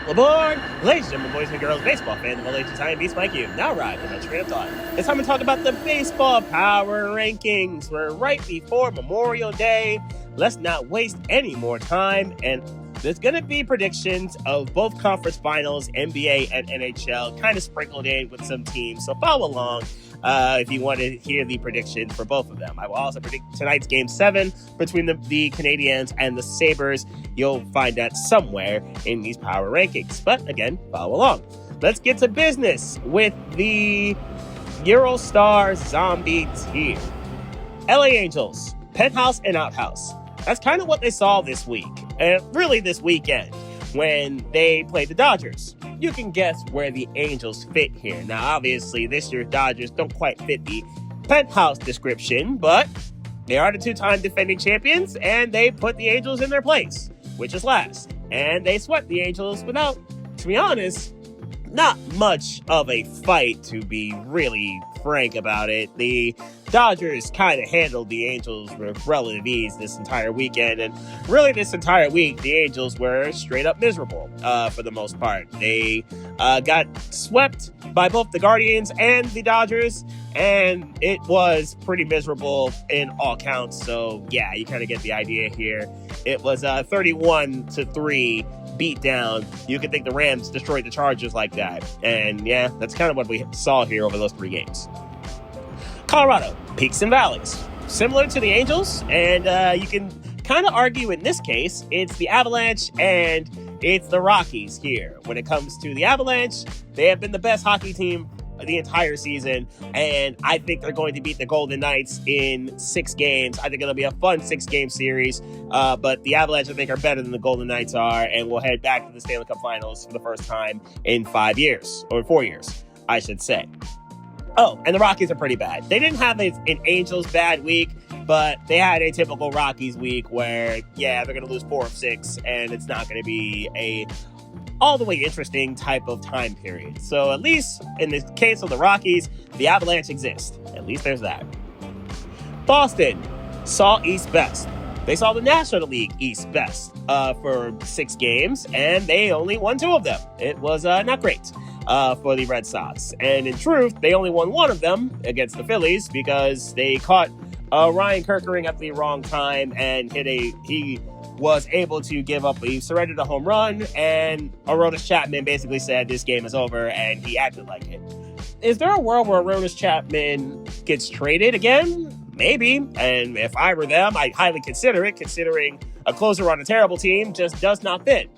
Aboard! Ladies and gentlemen, boys and girls, baseball fans of all ages, I am Beast Mike. You now ride the train of thought. It's time to talk about the baseball power rankings. We're right before Memorial Day. Let's not waste any more time. And there's going to be predictions of both conference finals, NBA and NHL, kind of sprinkled in with some teams. So follow along if you want to hear the predictions for both of them. I will also predict tonight's Game 7 between the Canadiens and the Sabres. You'll find that somewhere in these power rankings. But again, follow along. Let's get to business with the Eurostar Zombie Tier. LA Angels, penthouse and outhouse. That's kind of what they saw this week, and really this weekend, when they played the Dodgers. You can guess where the Angels fit here. Now, obviously, this year's Dodgers don't quite fit the penthouse description, but they are the two-time defending champions, and they put the Angels in their place, which is last. And they swept the Angels without, to be honest, not much of a fight, to be really frank about it. The Dodgers kind of handled the Angels with relative ease this entire weekend, and really this entire week, the Angels were straight up miserable for the most part. They got swept by both the Guardians and the Dodgers, and it was pretty miserable in all counts. So yeah, you kind of get the idea here. It was 31-3 beat down. You could think the Rams destroyed the Chargers like that. And yeah, that's kind of what we saw here over those three games. Colorado, peaks and valleys. Similar to the Angels, and you can kind of argue in this case, it's the Avalanche and it's the Rockies here. When it comes to the Avalanche, they have been the best hockey team the entire season, and I think they're going to beat the Golden Knights in 6 games. I think it'll be a fun 6-game series, but the Avalanche, I think, are better than the Golden Knights are, and we'll head back to the Stanley Cup Finals for the first time in 5 years, or 4 years, I should say. Oh, and the Rockies are pretty bad. They didn't have an Angels bad week, but they had a typical Rockies week where, yeah, they're going to lose 4 of 6, and it's not going to be a all the way interesting type of time period. So at least in the case of the Rockies, the Avalanche exist. At least there's that. Boston saw East best. They saw the National League East best for 6 games, and they only won 2 of them. It was not great for the Red Sox. And in truth, they only won 1 of them against the Phillies because they caught Ryan Kerkering at the wrong time and he was able to surrendered a home run, and Aroldis Chapman basically said this game is over, and he acted like it. Is there a world where Aroldis Chapman gets traded again? Maybe, and if I were them, I'd highly consider it, considering a closer on a terrible team just does not fit.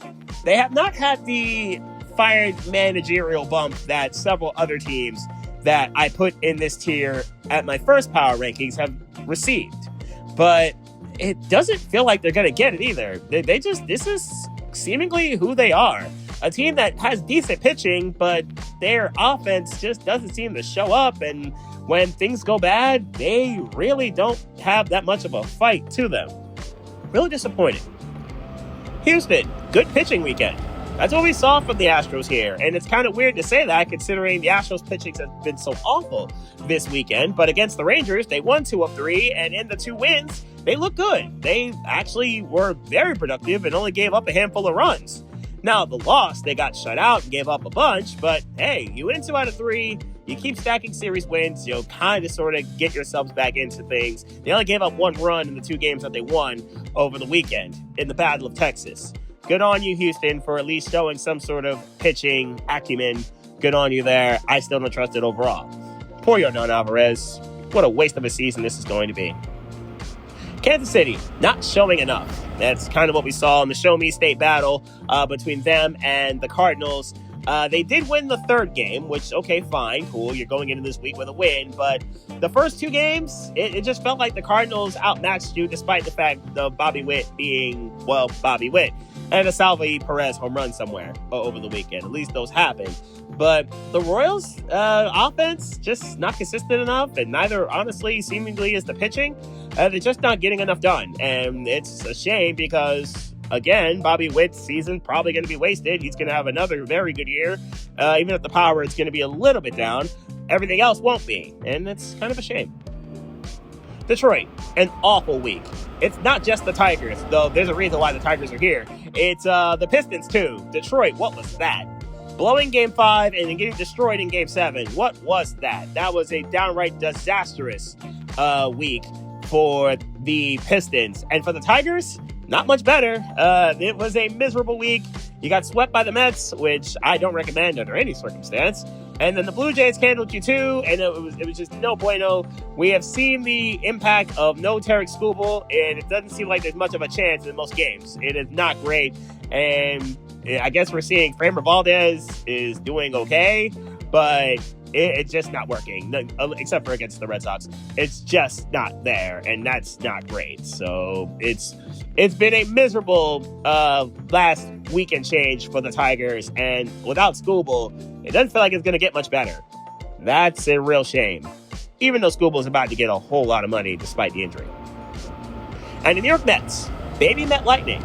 They have not had the fired managerial bump that several other teams that I put in this tier at my first power rankings have received, but it doesn't feel like they're going to get it either. This is seemingly who they are. A team that has decent pitching, but their offense just doesn't seem to show up. And when things go bad, they really don't have that much of a fight to them. Really disappointing. Houston, good pitching weekend. That's what we saw from the Astros here. And it's kind of weird to say that considering the Astros pitching has been so awful this weekend. But against the Rangers, they won 2 of 3. And in the 2 wins, they look good. They actually were very productive and only gave up a handful of runs. Now, the loss, they got shut out and gave up a bunch, but hey, you win 2 out of 3, you keep stacking series wins, you'll kind of sort of get yourselves back into things. They only gave up 1 run in the 2 games that they won over the weekend in the Battle of Texas. Good on you, Houston, for at least showing some sort of pitching acumen. Good on you there. I still don't trust it overall. Poor Yordan Alvarez. What a waste of a season this is going to be. Kansas City, not showing enough. That's kind of what we saw in the Show Me State battle between them and the Cardinals. They did win the 3rd game, which, okay, fine, cool. You're going into this week with a win. But the first 2 games, it just felt like the Cardinals outmatched you, despite the fact of Bobby Witt being, well, Bobby Witt. And a Salvi Perez home run somewhere over the weekend. At least those happened. But the Royals' offense just not consistent enough, and neither, honestly, seemingly is the pitching. They're just not getting enough done. And it's a shame because, again, Bobby Witt's season probably going to be wasted. He's going to have another very good year. Even if the power is going to be a little bit down, everything else won't be. And it's kind of a shame. Detroit, an awful week. It's not just the Tigers, though there's a reason why the Tigers are here. It's the Pistons, too. Detroit, what was that? Blowing Game 5 and then getting destroyed in Game 7. What was that? That was a downright disastrous week for the Pistons. And for the Tigers, not much better. It was a miserable week. You got swept by the Mets, which I don't recommend under any circumstance. And then the Blue Jays handled you too, and it was just no bueno. We have seen the impact of no Tarek Skubal, and it doesn't seem like there's much of a chance in most games. It is not great, and I guess we're seeing Framber Valdez is doing okay, but it's just not working, except for against the Red Sox. It's just not there, and that's not great. So it's been a miserable last week and change for the Tigers, and without Skubal, it doesn't feel like it's going to get much better. That's a real shame, even though Skubal is about to get a whole lot of money despite the injury. And the New York Mets, baby Met Lightning.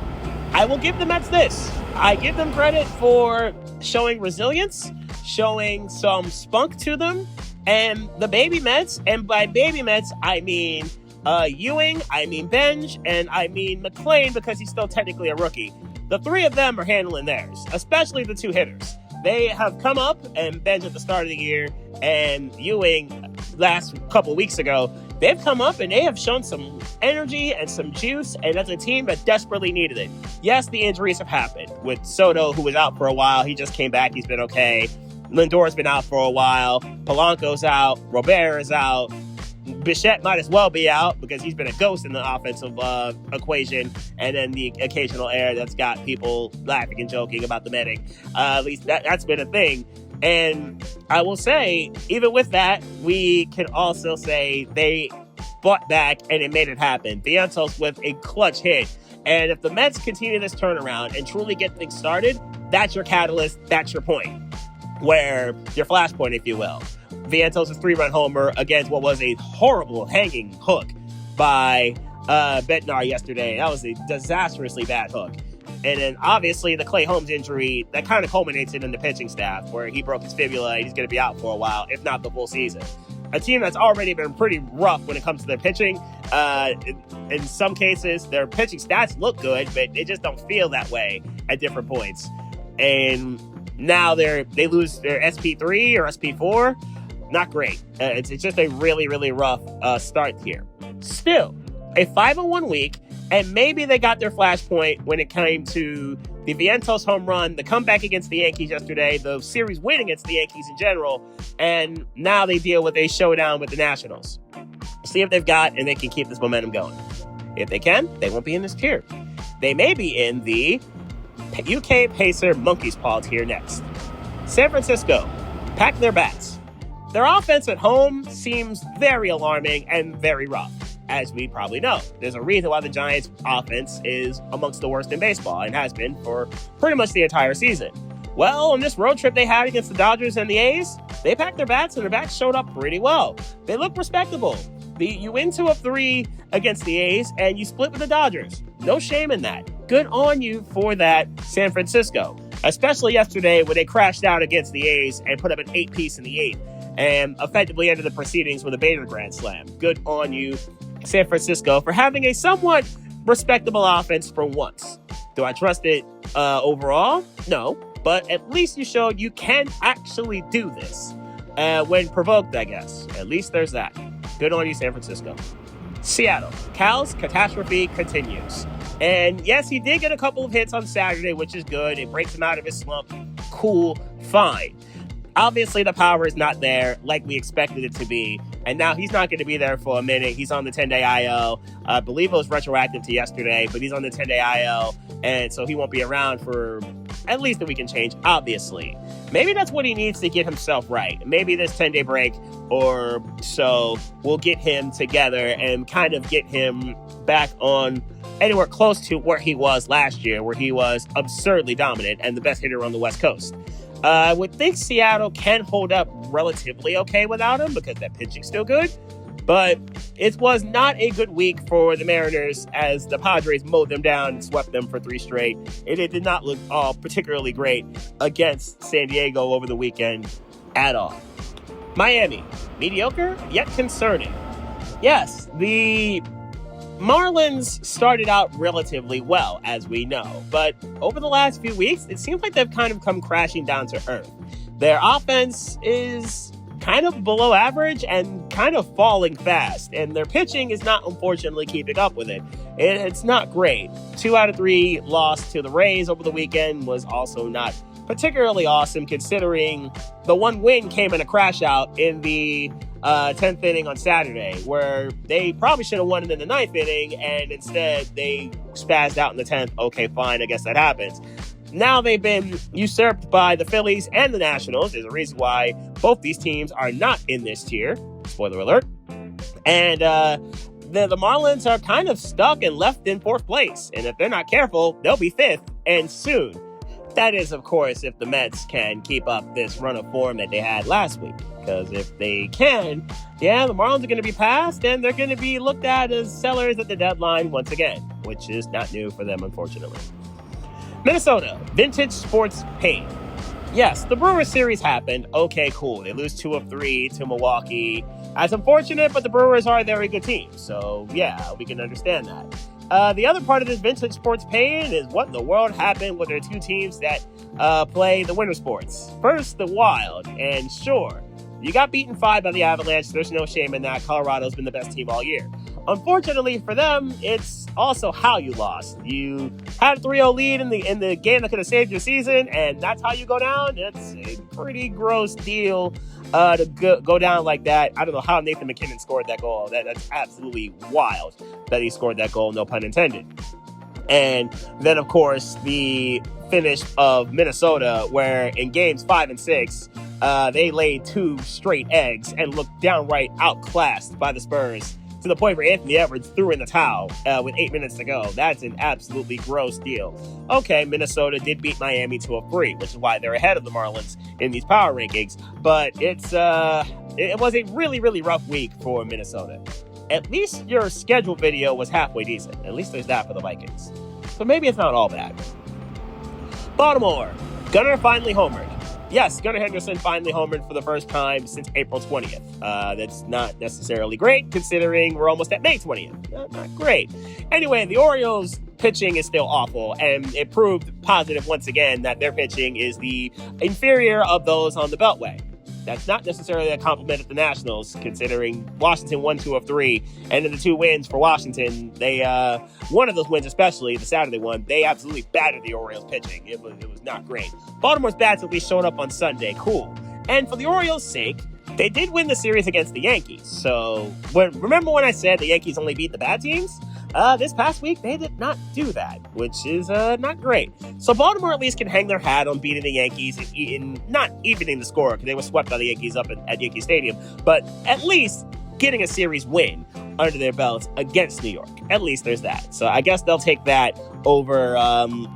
I will give the Mets this. I give them credit for showing resilience, showing some spunk to them, and the baby Mets, and by baby Mets, I mean Ewing, I mean Benj, and I mean McClain because he's still technically a rookie. The three of them are handling theirs, especially the two hitters. They have come up, and Benj at the start of the year, and Ewing last couple of weeks ago, they've come up and they have shown some energy and some juice, and that's a team that desperately needed it. Yes, the injuries have happened. With Soto, who was out for a while, he just came back, he's been okay. Lindor's been out for a while. Polanco's out. Robert is out. Bichette might as well be out because he's been a ghost in the offensive equation, and then the occasional error that's got people laughing and joking about the medic. At least that's been a thing. And I will say, even with that, we can also say they fought back and it made it happen. Vientos with a clutch hit. And if the Mets continue this turnaround and truly get things started, that's your catalyst, that's your point. Where your flashpoint, if you will. Vientos' 3-run homer against what was a horrible hanging hook by Bednar yesterday. That was a disastrously bad hook. And then obviously the Clay Holmes injury, that kind of culminates in the pitching staff where he broke his fibula and he's going to be out for a while, if not the full season. A team that's already been pretty rough when it comes to their pitching. In some cases, their pitching stats look good, but they just don't feel that way at different points. And now they lose their SP3 or SP4. Not great. It's just a really, really rough start here. Still, a 5-1 week, and maybe they got their flashpoint when it came to the Vientos home run, the comeback against the Yankees yesterday, the series win against the Yankees in general, and now they deal with a showdown with the Nationals. See if they've got and they can keep this momentum going. If they can, they won't be in this tier. They may be in the UK Pacer Monkey's Paw tier next. San Francisco, pack their bats. Their offense at home seems very alarming and very rough, as we probably know. There's a reason why the Giants' offense is amongst the worst in baseball and has been for pretty much the entire season. Well, on this road trip they had against the Dodgers and the A's, they packed their bats and their bats showed up pretty well. They look respectable. You win 2 of 3 against the A's and you split with the Dodgers. No shame in that. Good on you for that, San Francisco. Especially yesterday when they crashed out against the A's and put up an 8-piece in the 8th. And effectively ended the proceedings with a Bader Grand Slam. Good on you, San Francisco, for having a somewhat respectable offense for once. Do I trust it overall? No, but at least you showed you can actually do this when provoked, I guess. At least there's that. Good on you, San Francisco. Seattle, Cal's catastrophe continues. And yes, he did get a couple of hits on Saturday, which is good. It breaks him out of his slump. Cool, fine. Obviously, the power is not there like we expected it to be. And now he's not going to be there for a minute. He's on the 10-day IL. I believe it was retroactive to yesterday, but he's on the 10-day IL. And so he won't be around for at least a week and change, obviously. Maybe that's what he needs to get himself right. Maybe this 10-day break or so will get him together and kind of get him back on anywhere close to where he was last year, where he was absurdly dominant and the best hitter on the West Coast. I would think Seattle can hold up relatively okay without him because that pitching's still good. But it was not a good week for the Mariners as the Padres mowed them down and swept them for 3 straight. It did not look all particularly great against San Diego over the weekend at all. Miami, mediocre yet concerning. Yes, the Marlins started out relatively well, as we know, but over the last few weeks, it seems like they've kind of come crashing down to earth. Their offense is kind of below average and kind of falling fast, and their pitching is not, unfortunately, keeping up with it. It's not great. 2 out of 3 loss to the Rays over the weekend was also not particularly awesome, considering the one win came in a crash out in the 10th inning on Saturday, where they probably should have won it in the 9th inning, and instead they spazzed out in the 10th. Okay, fine, I guess that happens. Now they've been usurped by the Phillies and the Nationals. There's a reason why both these teams are not in this tier. Spoiler alert. And the Marlins are kind of stuck and left in 4th place. And if they're not careful, they'll be 5th, and soon. That is, of course, if the Mets can keep up this run of form that they had last week. Because if they can, the Marlins are going to be passed, and they're going to be looked at as sellers at the deadline once again, which is not new for them, unfortunately. Minnesota, vintage sports pain. Yes, the Brewers series happened. Okay, cool. They lose 2 of 3 to Milwaukee. That's unfortunate, but the Brewers are a very good team. So, yeah, we can understand that. The other part of this vintage sports pain is what in the world happened with their 2 teams that play the winter sports. First, the Wild. And sure, you got beaten 5 by the Avalanche. There's no shame in that. Colorado's been the best team all year. Unfortunately for them, it's also how you lost. You had a 3-0 lead in the game that could have saved your season, and that's how you go down. It's a pretty gross deal to go down like that. I don't know how Nathan McKinnon scored that goal. That's absolutely wild that he scored that goal, no pun intended. And then, of course, the finish of Minnesota, where in games 5 and 6, they laid 2 straight eggs and looked downright outclassed by the Spurs, to the point where Anthony Edwards threw in the towel with 8 minutes to go. That's an absolutely gross deal. Okay, Minnesota did beat Miami 2-3, which is why they're ahead of the Marlins in these power rankings. But it was a really, really rough week for Minnesota. At least your schedule video was halfway decent. At least there's that for the Vikings. So maybe it's not all bad. Baltimore, Gunnar finally homered. Yes, Gunnar Henderson finally homered for the first time since April 20th. That's not necessarily great, considering we're almost at May 20th. Not great. Anyway, the Orioles' pitching is still awful, and it proved positive once again that their pitching is the inferior of those on the Beltway. That's not necessarily a compliment at the Nationals, considering Washington won 2 of 3, and in the 2 wins for Washington, they one of those wins, especially the Saturday one, they absolutely battered the Orioles pitching. It was not great. Baltimore's bats at least showed up on Sunday. Cool. And for the Orioles' sake, they did win the series against the Yankees. So remember when I said the Yankees only beat the bad teams? This past week, they did not do that, which is not great. So Baltimore at least can hang their hat on beating the Yankees and not evening the score, because they were swept by the Yankees up at Yankee Stadium, but at least getting a series win under their belts against New York. At least there's that. So I guess they'll take that over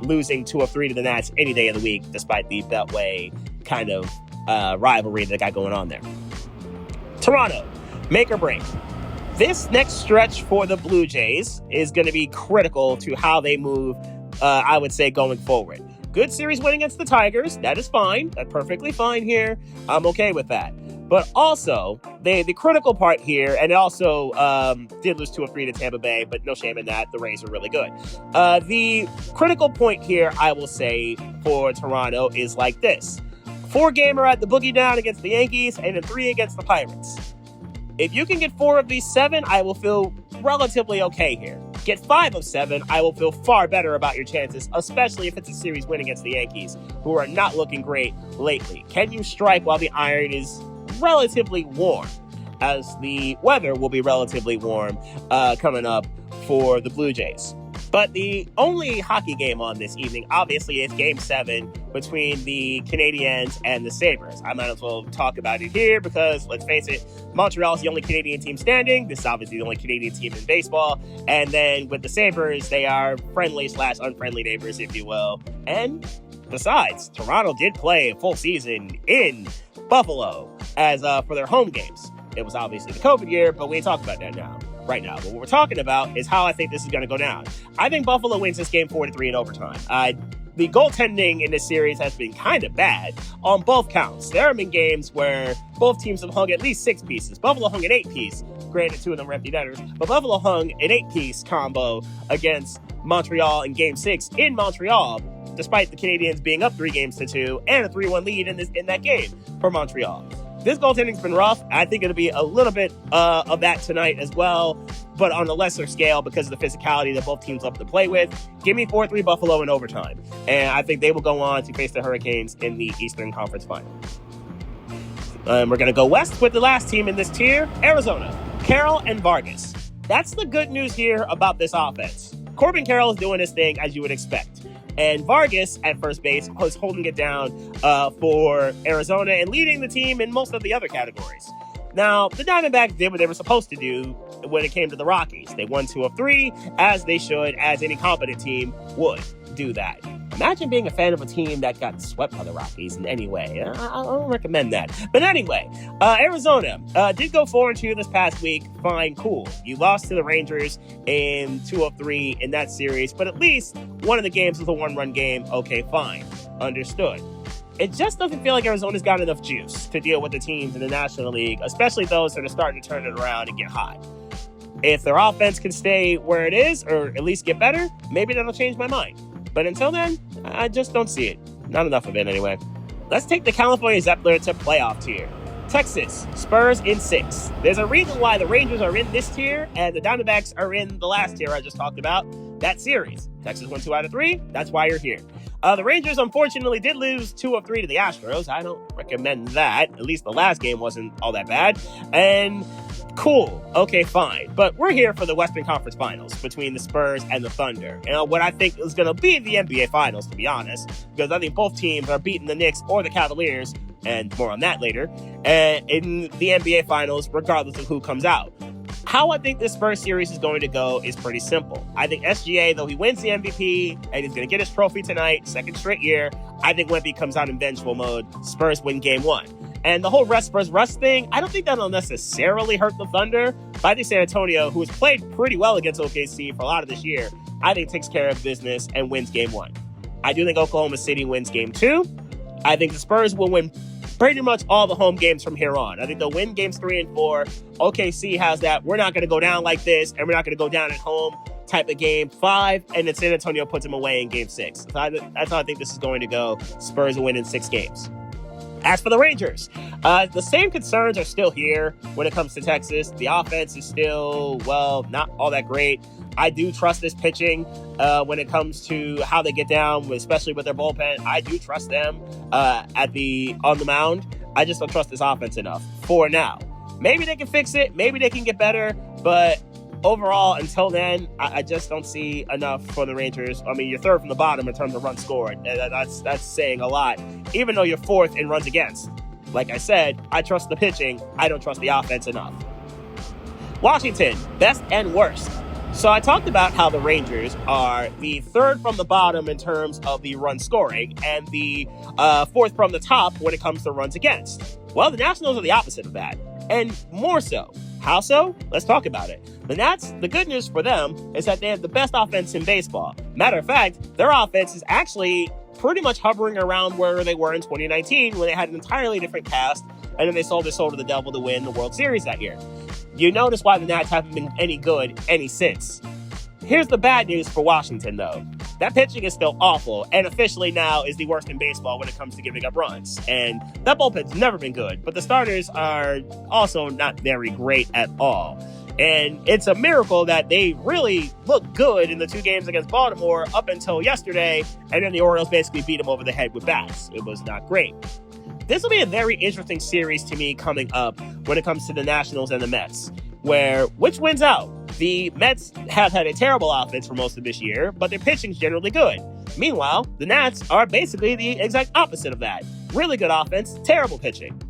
losing 2 of 3 to the Nats any day of the week, despite the Beltway kind of rivalry that got going on there. Toronto, make or break. This next stretch for the Blue Jays is going to be critical to how they move, I would say, going forward. Good series win against the Tigers. That is fine. That's perfectly fine here. I'm okay with that. But also, the critical part here, and it also did lose 2 of 3 to Tampa Bay, but no shame in that. The Rays are really good. The critical point here, I will say, for Toronto is like this. 4-gamer at the Boogie Down against the Yankees, and then 3 against the Pirates. If you can get 4 of these 7, I will feel relatively okay here. Get 5 of 7, I will feel far better about your chances, especially if it's a series win against the Yankees, who are not looking great lately. Can you strike while the iron is relatively warm, as the weather will be relatively warm coming up for the Blue Jays? But the only hockey game on this evening, obviously, is Game 7 between the Canadiens and the Sabres. I might as well talk about it here because, let's face it, Montreal is the only Canadian team standing. This is obviously the only Canadian team in baseball. And then with the Sabres, they are friendly/unfriendly neighbors, if you will. And besides, Toronto did play a full season in Buffalo as for their home games. It was obviously the COVID year, but we ain't talking about that right now. But what we're talking about is how I think this is going to go down. I think Buffalo wins this game 4-3 in overtime. The goaltending in this series has been kind of bad on both counts. There have been games where both teams have hung at least 6 pieces. Buffalo hung an 8 piece. Granted, 2 of them were empty netters. But Buffalo hung an 8-piece combo against Montreal in Game 6 in Montreal, despite the Canadiens being up 3-2 and a 3-1 lead in that game for Montreal. This goaltending's been rough. I think it'll be a little bit of that tonight as well, but on a lesser scale because of the physicality that both teams love to play with. Give me 4-3 Buffalo in overtime. And I think they will go on to face the Hurricanes in the Eastern Conference Final. We're going to go west with the last team in this tier, Arizona. Carroll and Vargas. That's the good news here about this offense. Corbin Carroll is doing his thing as you would expect. And Vargas at first base was holding it down for Arizona and leading the team in most of the other categories. Now, the Diamondbacks did what they were supposed to do when it came to the Rockies. They won 2 of 3, as they should, as any competent team would do that. Imagine being a fan of a team that got swept by the Rockies in any way. I don't recommend that. But anyway, Arizona did go 4-2 this past week. Fine, cool. You lost to the Rangers in 2 of 3 in that series, but at least one of the games was a 1-run game. Okay, fine. Understood. It just doesn't feel like Arizona's got enough juice to deal with the teams in the National League, especially those that are starting to turn it around and get hot. If their offense can stay where it is, or at least get better, maybe that'll change my mind. But until then, I just don't see it. Not enough of it anyway. Let's take the California Zephyr to playoff tier. Texas, Spurs in 6. There's a reason why the Rangers are in this tier and the Diamondbacks are in the last tier I just talked about, that series. Texas won 2 out of 3. That's why you're here. The Rangers, unfortunately, did lose 2 of 3 to the Astros. I don't recommend that. At least the last game wasn't all that bad. And cool. Okay, fine. But we're here for the Western Conference Finals between the Spurs and the Thunder. And what I think is going to be the NBA Finals, to be honest, because I think both teams are beating the Knicks or the Cavaliers, and more on that later, in the NBA Finals, regardless of who comes out. How I think this Spurs series is going to go is pretty simple. I think SGA, though he wins the MVP and he's going to get his trophy tonight, 2nd straight year, I think Wemby comes out in vengeful mode. Spurs win Game 1. And the whole rest versus rust thing, I don't think that'll necessarily hurt the Thunder. But I think San Antonio, who has played pretty well against OKC for a lot of this year, I think takes care of business and wins Game 1. I do think Oklahoma City wins Game 2. I think the Spurs will win pretty much all the home games from here on. I think they'll win Games 3 and 4. OKC has that, we're not going to go down like this, and we're not going to go down at home type of game 5, and then San Antonio puts them away in Game 6. So that's how I think this is going to go. Spurs will win in 6 games. As for the Rangers, the same concerns are still here when it comes to Texas. The offense is still, well, not all that great. I do trust this pitching when it comes to how they get down, especially with their bullpen. I do trust them on the mound. I just don't trust this offense enough for now. Maybe they can fix it. Maybe they can get better. But overall, until then, I just don't see enough for the Rangers. I mean, you're 3rd from the bottom in terms of runs scored. That's saying a lot, even though you're 4th in runs against. Like I said, I trust the pitching. I don't trust the offense enough. Washington, best and worst. So I talked about how the Rangers are the 3rd from the bottom in terms of the run scoring and the 4th from the top when it comes to runs against. Well, the Nationals are the opposite of that, and more so. How so? Let's talk about it. The good news for them is that they have the best offense in baseball. Matter of fact, their offense is actually pretty much hovering around where they were in 2019 when they had an entirely different cast, and then they sold their soul to the devil to win the World Series that year. You notice why the Nats haven't been any good any since. Here's the bad news for Washington, though. That pitching is still awful, and officially now is the worst in baseball when it comes to giving up runs. And that bullpen's never been good, but the starters are also not very great at all. And it's a miracle that they really looked good in the 2 games against Baltimore up until yesterday, and then the Orioles basically beat them over the head with bats. It was not great. This will be a very interesting series to me coming up when it comes to the Nationals and the Mets, where which wins out? The Mets have had a terrible offense for most of this year, but their pitching's generally good. Meanwhile, the Nats are basically the exact opposite of that. Really good offense, terrible pitching.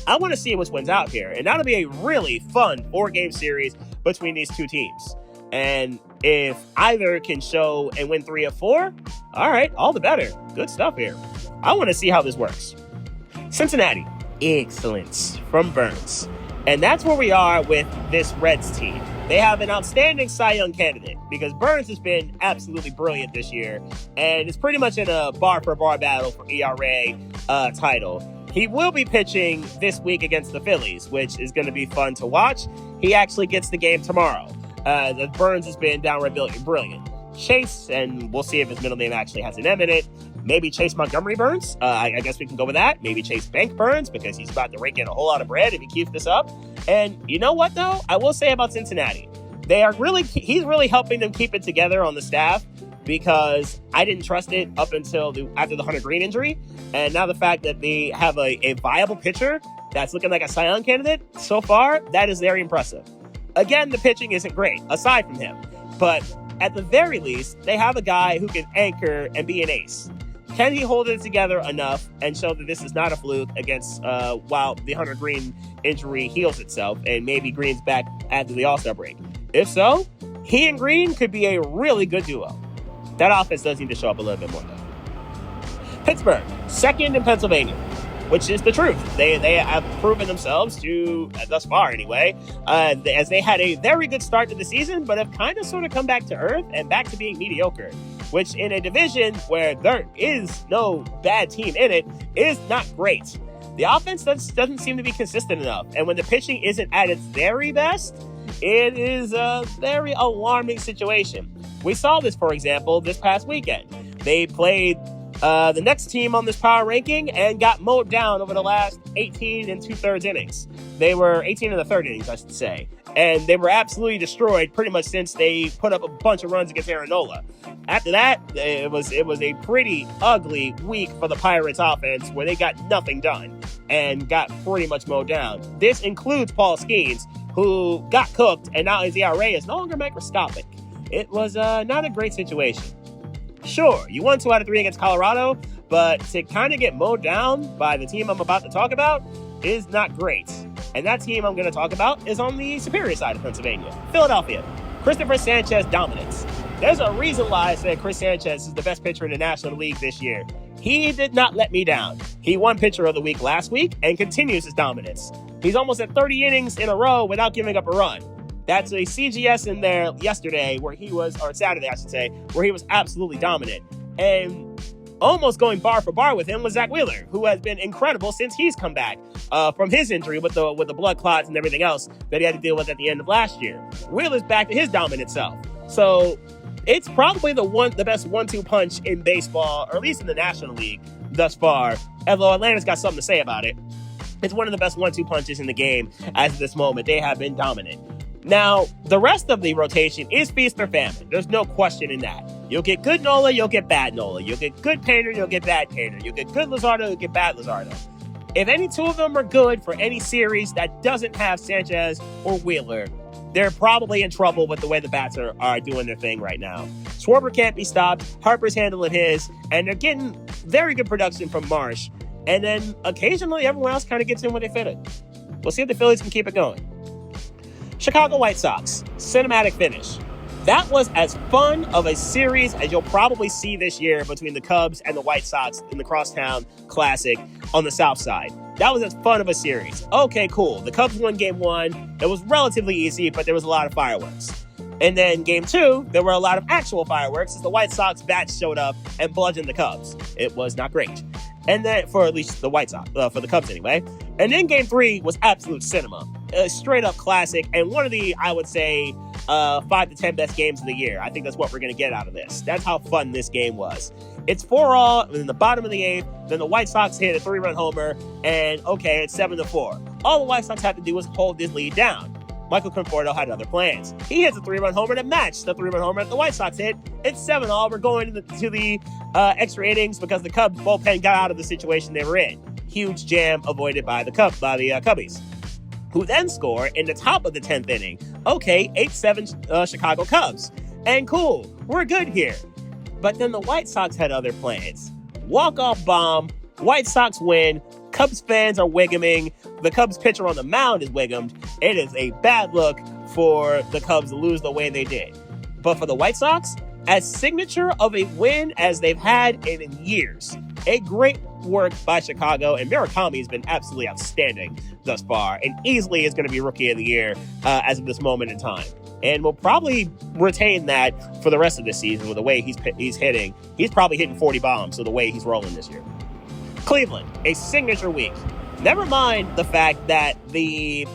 I want to see which wins out here, and that'll be a really fun 4-game series between these 2 teams. And if either can show and win 3 of 4, all right, all the better. Good stuff here. I want to see how this works. Cincinnati, excellence from Burns. And that's where we are with this Reds team. They have an outstanding Cy Young candidate because Burns has been absolutely brilliant this year and is pretty much in a bar-for-bar battle for ERA title. He will be pitching this week against the Phillies, which is going to be fun to watch. He actually gets the game tomorrow. Burns has been downright brilliant. Chase, and we'll see if his middle name actually has an M in it. Maybe Chase Montgomery Burns. I guess we can go with that. Maybe Chase Bank Burns, because he's about to rake in a whole lot of bread if he keeps this up. And you know what, though? I will say about Cincinnati. He's really helping them keep it together on the staff, because I didn't trust it up until after the Hunter Green injury. And now the fact that they have a viable pitcher that's looking like a Cy Young candidate so far, that is very impressive. Again, the pitching isn't great, aside from him. But at the very least, they have a guy who can anchor and be an ace. Can he hold it together enough and show that this is not a fluke against while the Hunter Green injury heals itself and maybe Green's back after the All-Star break? If so, he and Green could be a really good duo. That offense does need to show up a little bit more, though. Pittsburgh, second in Pennsylvania, which is the truth. They have proven themselves to, thus far anyway, as they had a very good start to the season, but have kind of sort of come back to earth and back to being mediocre, which in a division where there is no bad team in it is not great. The offense doesn't seem to be consistent enough, and when the pitching isn't at its very best, it is a very alarming situation. We saw this, for example, this past weekend. They played the next team on this power ranking and got mowed down over the last 18 and 2/3 innings. They were 18 and the third innings, I should say. And they were absolutely destroyed pretty much since they put up a bunch of runs against Aaron Nola. After that, it was a pretty ugly week for the Pirates offense, where they got nothing done and got pretty much mowed down. This includes Paul Skeens, who got cooked, and now his ERA is no longer microscopic. It was not a great situation. Sure, you won 2 out of 3 against Colorado, but to kind of get mowed down by the team I'm about to talk about is not great. And that team I'm going to talk about is on the superior side of Pennsylvania, Philadelphia. Christopher Sanchez dominance. There's a reason why I said Chris Sanchez is the best pitcher in the National League this year. He did not let me down. He won Pitcher of the Week last week and continues his dominance. He's almost at 30 innings in a row without giving up a run. That's a CGS in there yesterday or Saturday, I should say, where he was absolutely dominant. And almost going bar for bar with him was Zach Wheeler, who has been incredible since he's come back from his injury with the blood clots and everything else that he had to deal with at the end of last year. Wheeler's back to his dominant self. So it's probably the best 1-2 punch in baseball, or at least in the National League thus far, although Atlanta's got something to say about it. It's one of the best 1-2 punches in the game as of this moment. They have been dominant. Now, the rest of the rotation is feast or famine. There's no question in that. You'll get good Nola, you'll get bad Nola. You'll get good Painter, you'll get bad Painter. You'll get good Luzardo, you'll get bad Luzardo. If any two of them are good for any series that doesn't have Sanchez or Wheeler, they're probably in trouble with the way the bats are doing their thing right now. Schwarber can't be stopped. Harper's handling his. And they're getting very good production from Marsh. And then occasionally everyone else kind of gets in where they fit it. We'll see if the Phillies can keep it going. Chicago White Sox, cinematic finish. That was as fun of a series as you'll probably see this year between the Cubs and the White Sox in the Crosstown Classic on the South Side. That was as fun of a series. Okay, cool. The Cubs won game 1. It was relatively easy, but there was a lot of fireworks. And then game 2, there were a lot of actual fireworks as the White Sox bats showed up and bludgeoned the Cubs. It was not great. And then, for at least the White Sox, for the Cubs anyway. And then game 3 was absolute cinema. A straight up classic, and one of the, I would say, 5 to 10 best games of the year. I think that's what we're going to get out of this. That's how fun this game was. It's 4-all in the bottom of the 8th. Then the White Sox hit a 3-run homer, and okay, it's 7-4. All the White Sox had to do was hold this lead down. Michael Conforto had other plans. He hits a 3-run homer to match the 3-run homer that the White Sox hit. It's 7-all. We're going to the extra innings because the Cubs bullpen got out of the situation they were in. Huge jam avoided by the Cubbies, who then score in the top of the 10th inning. Okay, 8-7 Chicago Cubs. And cool, we're good here. But then the White Sox had other plans. Walk-off bomb, White Sox win, Cubs fans are wiggaming, the Cubs pitcher on the mound is wiggamed. It is a bad look for the Cubs to lose the way they did. But for the White Sox, as signature of a win as they've had in years, a great work by Chicago, and Murakami has been absolutely outstanding thus far, and easily is going to be Rookie of the Year as of this moment in time. And will probably retain that for the rest of the season with the way he's hitting. He's probably hitting 40 bombs, so the way he's rolling this year. Cleveland, a signature week. Never mind the fact that the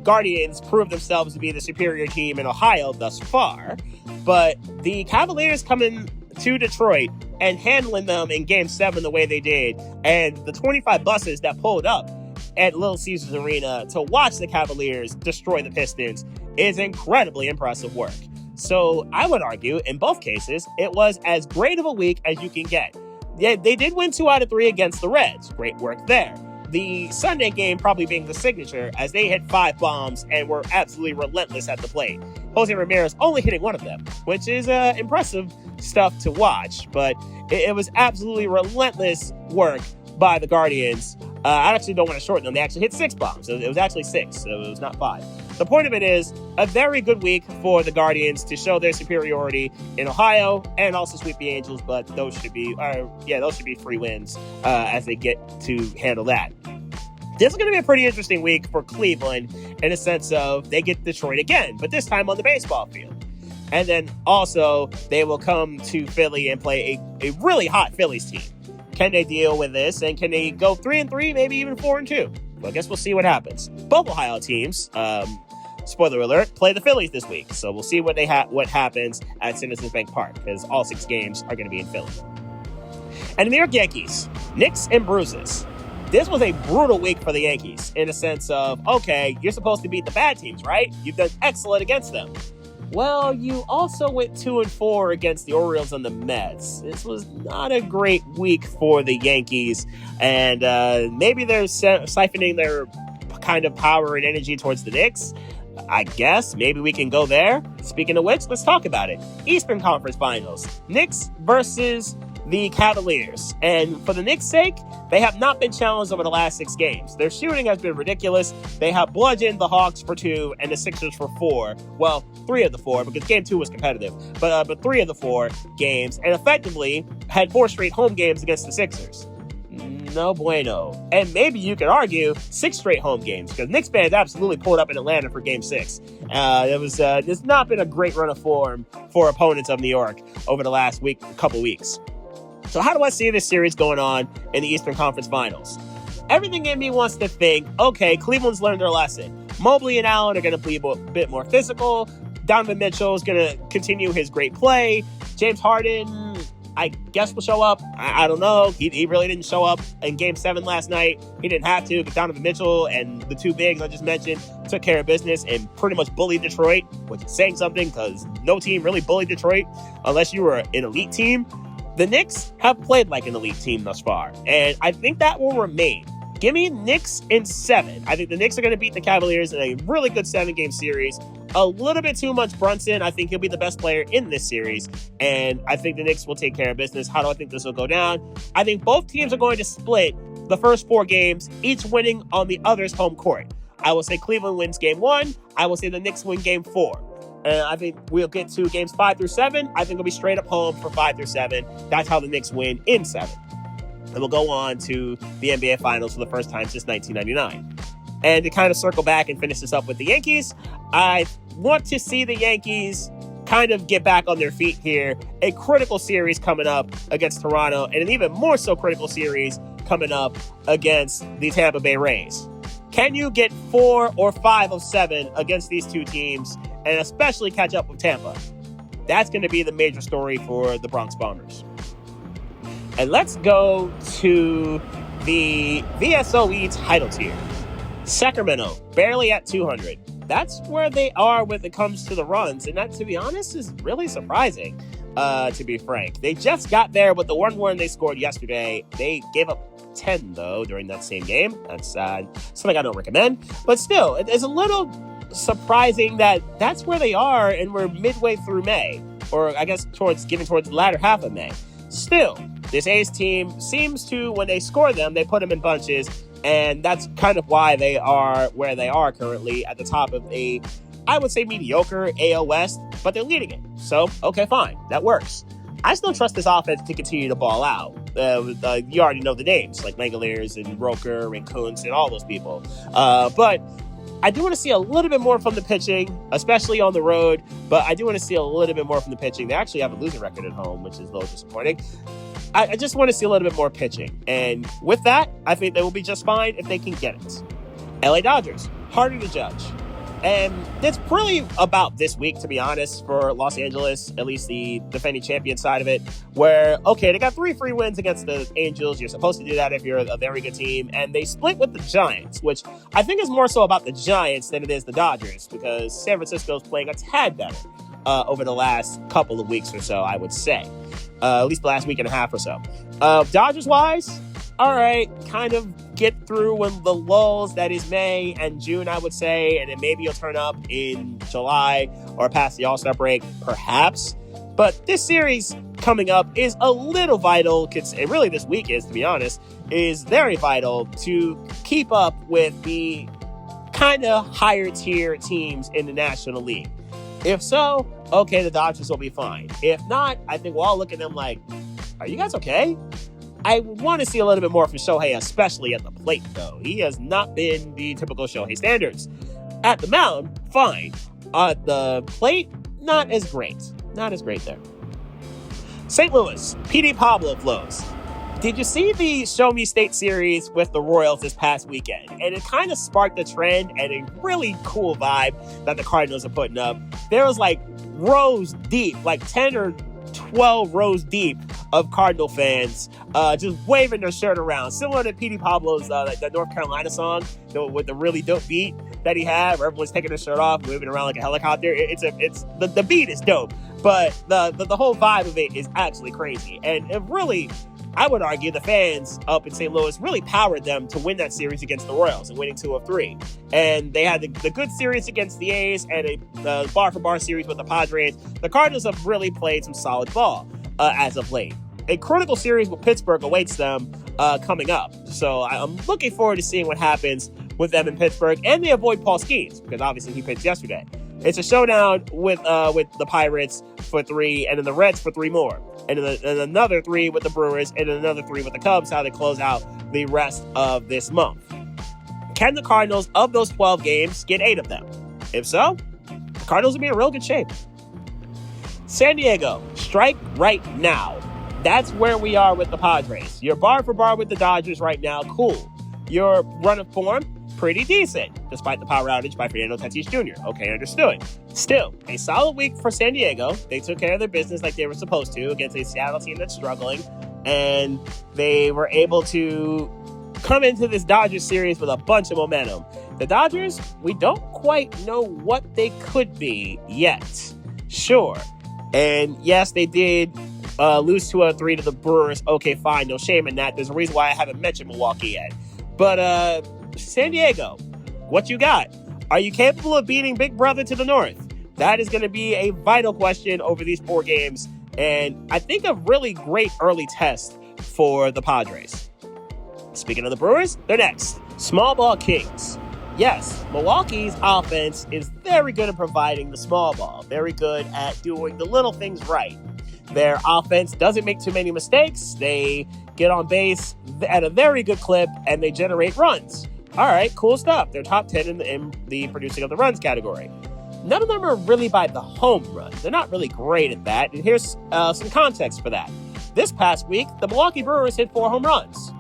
Guardians proved themselves to be the superior team in Ohio thus far, but the Cavaliers coming to Detroit and handling them in Game 7 the way they did, and the 25 buses that pulled up at Little Caesars Arena to watch the Cavaliers destroy the Pistons is incredibly impressive work. So I would argue, in both cases, it was as great of a week as you can get. Yeah, they did win 2 out of 3 against the Reds. Great work there. The Sunday game probably being the signature, as they hit 5 bombs and were absolutely relentless at the plate. Jose Ramirez only hitting 1 of them, which is impressive stuff to watch, but it was absolutely relentless work by the Guardians. I actually don't want to shorten them. They actually hit 6 bombs. It was actually 6, so it was not 5. The point of it is a very good week for the Guardians to show their superiority in Ohio and also sweep the Angels, but those should be free wins as they get to handle that. This is going to be a pretty interesting week for Cleveland in a sense of they get Detroit again, but this time on the baseball field. And then also they will come to Philly and play a really hot Phillies team. Can they deal with this, and can they go 3-3, maybe even 4-2? Well, I guess we'll see what happens. Both Ohio teams, spoiler alert, play the Phillies this week, so we'll see what happens at Citizens Bank Park, because all 6 games are going to be in Philly. And the New York Yankees, nicks and bruises. This was a brutal week for the Yankees in a sense of, okay, you're supposed to beat the bad teams, right? You've done excellent against them. Well, you also went 2-4 against the Orioles and the Mets. This was not a great week for the Yankees, and maybe they're siphoning their kind of power and energy towards the Knicks. I guess maybe we can go there. Speaking of which, let's talk about it. Eastern Conference Finals. Knicks versus the Cavaliers. And for the Knicks' sake, they have not been challenged over the last 6 games. Their shooting has been ridiculous. They have bludgeoned the Hawks for 2 and the Sixers for 4. Well, 3 of the 4, because game 2 was competitive. But 3 of the 4 games, and effectively had 4 straight home games against the Sixers. No bueno. And maybe you could argue 6 straight home games, because Knicks fans absolutely pulled up in Atlanta for Game 6. There's not been a great run of form for opponents of New York over the last couple weeks. So how do I see this series going on in the Eastern Conference Finals? Everything in me wants to think, okay, Cleveland's learned their lesson. Mobley and Allen are going to be a bit more physical. Donovan Mitchell is going to continue his great play. James Harden, I guess, will show up. I don't know. He really didn't show up in Game 7 last night. He didn't have to, because Donovan Mitchell and the 2 bigs I just mentioned took care of business and pretty much bullied Detroit, which is saying something, because no team really bullied Detroit unless you were an elite team. The Knicks have played like an elite team thus far, and I think that will remain. Give me Knicks in 7. I think the Knicks are going to beat the Cavaliers in a really good 7-game series. A little bit too much Brunson. I think he'll be the best player in this series, and I think the Knicks will take care of business. How do I think this will go down? I think both teams are going to split the first 4 games, each winning on the other's home court. I will say Cleveland wins Game 1. I will say the Knicks win Game 4. And I think we'll get to games 5 through 7. I think it'll be straight up home for 5 through 7. That's how the Knicks win in 7. And we'll go on to the NBA Finals for the first time since 1999. And to kind of circle back and finish this up with the Yankees, I want to see the Yankees kind of get back on their feet here. A critical series coming up against Toronto, and an even more so critical series coming up against the Tampa Bay Rays. Can you get 4 or 5 of 7 against these 2 teams, and especially catch up with Tampa? That's going to be the major story for the Bronx Bombers. And let's go to the VSOE title tier. Sacramento, barely at 200. That's where they are when it comes to the runs, and that, to be honest, is really surprising, to be frank. They just got there with the 1-1 they scored yesterday. They gave up 10, though, during that same game. That's something I don't recommend. But still, it's a little surprising that that's where they are, and we're midway through May, or I guess towards the latter half of May. Still, this A's team seems to, when they score them, they put them in bunches, and that's kind of why they are where they are currently, at the top of a, I would say, mediocre AL West, but they're leading it. So, okay, fine. That works. I still trust this offense to continue to ball out. You already know the names, like Langoliers and Roker and Kuntz and all those people. But I do want to see a little bit more from the pitching, especially on the road, but I do want to see a little bit more from the pitching. They actually have a losing record at home, which is a little disappointing. I just want to see a little bit more pitching. And with that, I think they will be just fine if they can get it. LA Dodgers, harder to judge. And it's really about this week, to be honest, for Los Angeles, at least the defending champion side of it, where, okay, they got 3 free wins against the Angels. You're supposed to do that if you're a very good team. And they split with the Giants, which I think is more so about the Giants than it is the Dodgers, because San Francisco's playing a tad better over the last couple of weeks or so, I would say. At least the last week and a half or so. Dodgers-wise, all right, kind of get through when the lulls that is May and June, I would say, and then maybe you'll turn up in July or past the All-Star break, perhaps. But this series coming up is a little vital, really this week is, to be honest, is very vital to keep up with the kind of higher tier teams in the National League. If so, okay, the Dodgers will be fine. If not, I think we'll all look at them like, are you guys okay? I want to see a little bit more from Shohei, especially at the plate, though. He has not been the typical Shohei standards. At the mound, fine. At the plate, not as great. Not as great there. St. Louis, PD Pablo flows. Did you see the Show Me State series with the Royals this past weekend? And it kind of sparked a trend and a really cool vibe that the Cardinals are putting up. There was like rows deep, like 10 or 12 rows deep of Cardinal fans just waving their shirt around, similar to P.D. Pablo's the North Carolina song with the really dope beat that he had, where everyone's taking their shirt off, moving around like a helicopter. The beat is dope, but the whole vibe of it is actually crazy, and it really, I would argue, the fans up in St. Louis really powered them to win that series against the Royals and winning 2 of 3. And they had the good series against the A's and a bar-for-bar series with the Padres. The Cardinals have really played some solid ball as of late. A critical series with Pittsburgh awaits them coming up. So I'm looking forward to seeing what happens with them in Pittsburgh. And they avoid Paul Skeens, because obviously he pitched yesterday. It's a showdown with the Pirates for 3, and then the Reds for 3 more. And then another 3 with the Brewers, and then another 3 with the Cubs, how they close out the rest of this month. Can the Cardinals, of those 12 games, get 8 of them? If so, the Cardinals will be in real good shape. San Diego, strike right now. That's where we are with the Padres. You're bar for bar with the Dodgers right now. Cool. Your run of form, pretty decent, despite the power outage by Fernando Tatis Jr. Okay, understood. Still, a solid week for San Diego. They took care of their business like they were supposed to against a Seattle team that's struggling, and they were able to come into this Dodgers series with a bunch of momentum. The Dodgers, we don't quite know what they could be yet. Sure. And yes, they did lose 2 out of 3 to the Brewers. Okay, fine, no shame in that. There's a reason why I haven't mentioned Milwaukee yet. But San Diego, what you got? Are you capable of beating Big Brother to the North? That is going to be a vital question over these 4 games. And I think a really great early test for the Padres. Speaking of the Brewers, they're next. Small ball kings. Yes, Milwaukee's offense is very good at providing the small ball. Very good at doing the little things right. Their offense doesn't make too many mistakes. They get on base at a very good clip, and they generate runs. All right, cool stuff. They're top 10 in the producing of the runs category. None of them are really by the home run. They're not really great at that, and here's some context for that. This past week, the Milwaukee Brewers hit 4 home runs.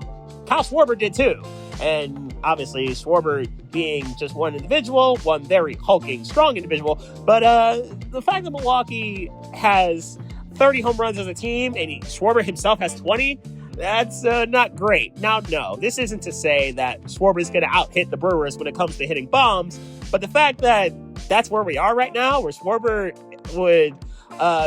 Kyle Schwarber did too. And obviously, Schwarber being just one individual, one very hulking, strong individual. But the fact that Milwaukee has 30 home runs as a team and Schwarber himself has 20, that's not great. Now, no, this isn't to say that Schwarber is going to out-hit the Brewers when it comes to hitting bombs. But the fact that that's where we are right now, where Schwarber would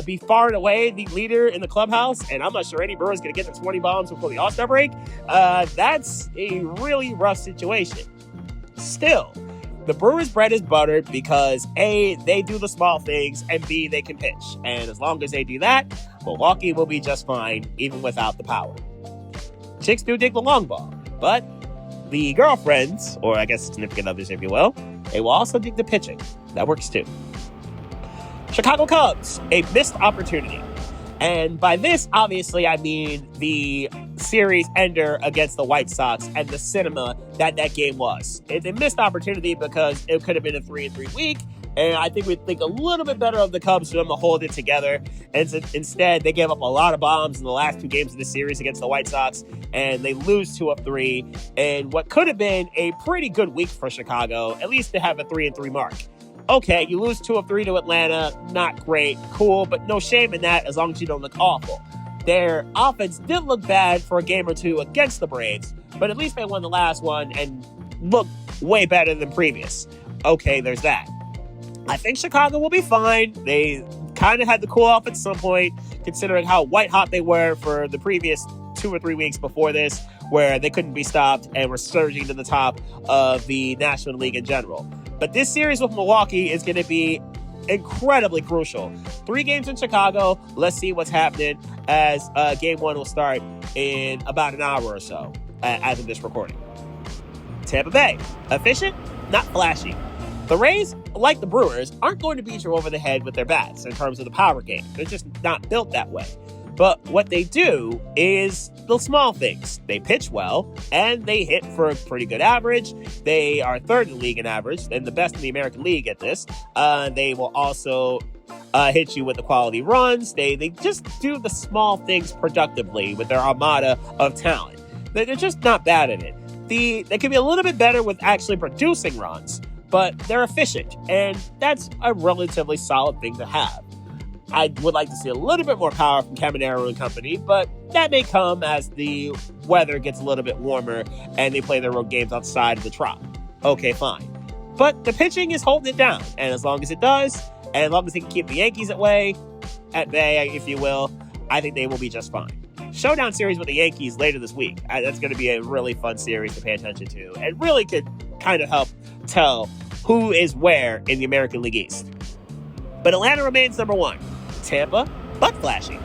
be far and away the leader in the clubhouse, and I'm not sure any Brewer's going to get to 20 bombs before the All-Star break, that's a really rough situation. Still, the Brewers' bread is buttered because A, they do the small things, and B, they can pitch. And as long as they do that, Milwaukee will be just fine, even without the power. Chicks do dig the long ball, but the girlfriends, or I guess significant others, if you will, they will also dig the pitching. That works too. Chicago Cubs, a missed opportunity. And by this, obviously, I mean the series ender against the White Sox and the cinema that game was. It's a missed opportunity because it could have been a 3-3 week. And I think we'd think a little bit better of the Cubs for them to hold it together. And instead, they gave up a lot of bombs in the last 2 games of the series against the White Sox. And they lose 2 of 3. And what could have been a pretty good week for Chicago, at least to have a 3-3 mark. Okay, you lose 2 of 3 to Atlanta. Not great. Cool, but no shame in that as long as you don't look awful. Their offense did look bad for a game or 2 against the Braves. But at least they won the last one and looked way better than previous. Okay, there's that. I think Chicago will be fine. They kind of had to cool off at some point, considering how white hot they were for the previous 2 or 3 weeks before this, where they couldn't be stopped and were surging to the top of the National League in general. But this series with Milwaukee is going to be incredibly crucial. 3 games in Chicago. Let's see what's happening as game 1 will start in about an hour or so as of this recording. Tampa Bay. Efficient, not flashy. The Rays, like the Brewers, aren't going to beat you over the head with their bats in terms of the power game. They're just not built that way. But what they do is the small things. They pitch well, and they hit for a pretty good average. They are 3rd in the league in average, and the best in the American League at this. They will also hit you with the quality runs. They just do the small things productively with their armada of talent. They're just not bad at it. They can be a little bit better with actually producing runs, but they're efficient, and that's a relatively solid thing to have. I would like to see a little bit more power from Caminero and company, but that may come as the weather gets a little bit warmer and they play their road games outside of the Trop. Okay, fine. But the pitching is holding it down, and as long as it does, and as long as they can keep the Yankees at bay, if you will, I think they will be just fine. Showdown series with the Yankees later this week. That's going to be a really fun series to pay attention to, and really could kind of help tell who is where in the American League East. But Atlanta remains number 1. Tampa, butt flashy.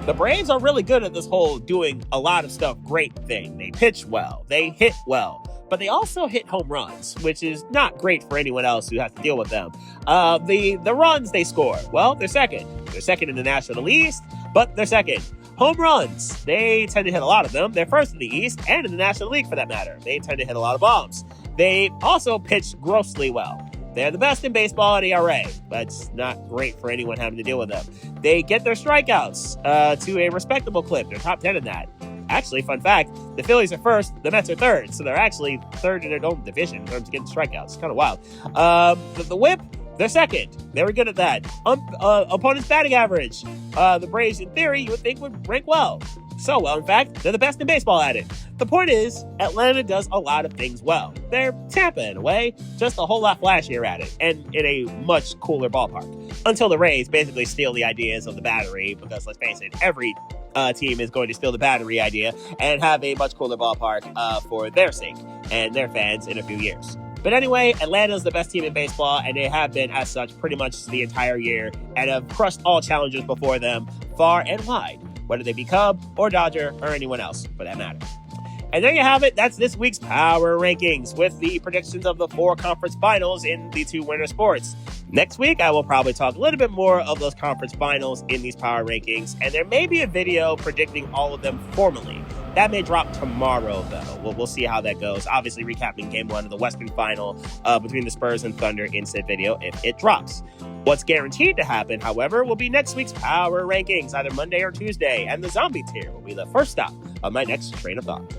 The Braves are really good at this whole doing a lot of stuff great thing. They pitch well, they hit well, but they also hit home runs, which is not great for anyone else who has to deal with them. The runs they score, well, they're second. They're second in the National East, but they're second. Home runs, they tend to hit a lot of them. They're first in the East and in the National League for that matter. They tend to hit a lot of bombs. They also pitch grossly well. They're the best in baseball at ERA. That's not great for anyone having to deal with them. They get their strikeouts to a respectable clip. They're top 10 in that. Actually, fun fact, the Phillies are first, the Mets are third. So they're actually third in their own division in terms of getting strikeouts. Kind of wild. The whip, they're second. Very good at that. Opponent's batting average. The Braves, in theory, you would think would rank well. So well, in fact, they're the best in baseball at it. The point is, Atlanta does a lot of things well. They're Tampa in a way, just a whole lot flashier at it, and in a much cooler ballpark. Until the Rays basically steal the ideas of the battery, because let's face it, every team is going to steal the battery idea and have a much cooler ballpark for their sake and their fans in a few years. But anyway, Atlanta's the best team in baseball, and they have been as such pretty much the entire year and have crushed all challengers before them far and wide, whether they be Cub or Dodger or anyone else for that matter. And there you have it. That's this week's Power Rankings with the predictions of the 4 conference finals in the 2 winter sports. Next week, I will probably talk a little bit more of those conference finals in these Power Rankings, and there may be a video predicting all of them formally. That may drop tomorrow, though. We'll see how that goes. Obviously, recapping Game 1 of the Western Final between the Spurs and Thunder in said video if it drops. What's guaranteed to happen, however, will be next week's Power Rankings, either Monday or Tuesday, and the Zombie Tier will be the first stop of my next train of thought.